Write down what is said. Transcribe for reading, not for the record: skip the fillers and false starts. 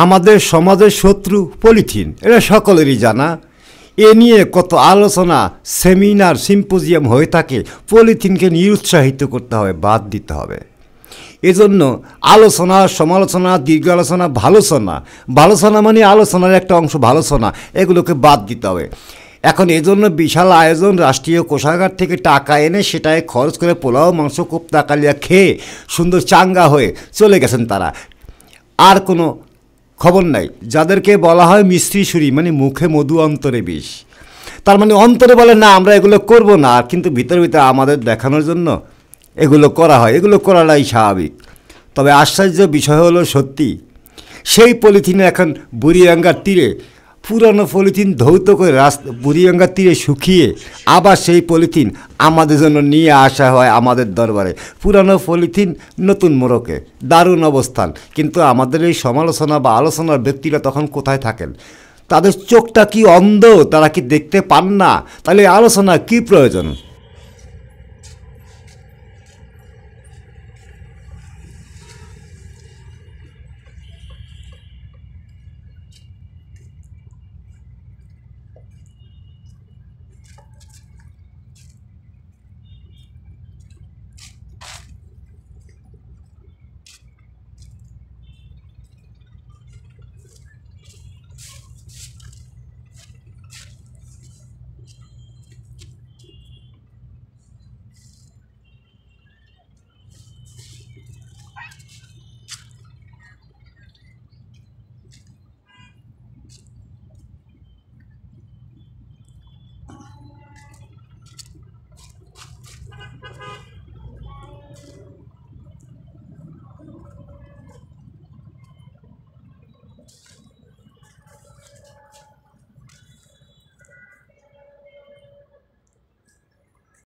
আমাদের সমাজের শত্রু পলিথিন, এটা সকলেরই জানা। এ নিয়ে কত আলোচনা, সেমিনার, সিম্পোজিয়াম হয়ে থাকে। পলিথিনকে নিরুৎসাহিত করতে হবে, বাদ দিতে হবে। এজন্য আলোচনা, সমালোচনা, দীর্ঘ আলোচনা, ভালোচনা মানে আলোচনার একটা অংশ, ভালোচনা, এগুলোকে বাদ দিতে হবে। এখন এজন্য বিশাল আয়োজন, রাষ্ট্রীয় কোষাগার থেকে টাকা এনে সেটাই খরচ করে পোলাও, মাংস, কোপ্তা, কালিয়া খেয়ে সুন্দর চাঙ্গা হয়ে চলে গেছেন তারা। আর কোনো খবর নাই। যাদেরকে বলা হয় মিস্ত্রি সুরি, মানে মুখে মধু অন্তরে বিষ। তার মানে অন্তরে বলে না আমরা এগুলো করব না, আর কিন্তু ভিতরে ভিতরে আমাদের দেখানোর জন্য এগুলো করা হয়। এগুলো করাটাই স্বাভাবিক। তবে আশ্চর্য বিষয় হলো সত্যি, সেই পলিথিনে এখন বুড়িগঙ্গার তীরে পুরানো পলিথিন ধৌত করে বুড়িগঙ্গার তীরে শুকিয়ে আবার সেই পলিথিন আমাদের জন্য নিয়ে আসা হয় আমাদের দরবারে। পুরানো পলিথিন নতুন মোড়কে, দারুণ অবস্থান। কিন্তু আমাদের এই সমালোচনা বা আলোচনার ব্যক্তিরা তখন কোথায় থাকেন? তাদের চোখটা কি অন্ধ? তারা কি দেখতে পান না? তাহলে আলোচনা কি প্রয়োজন?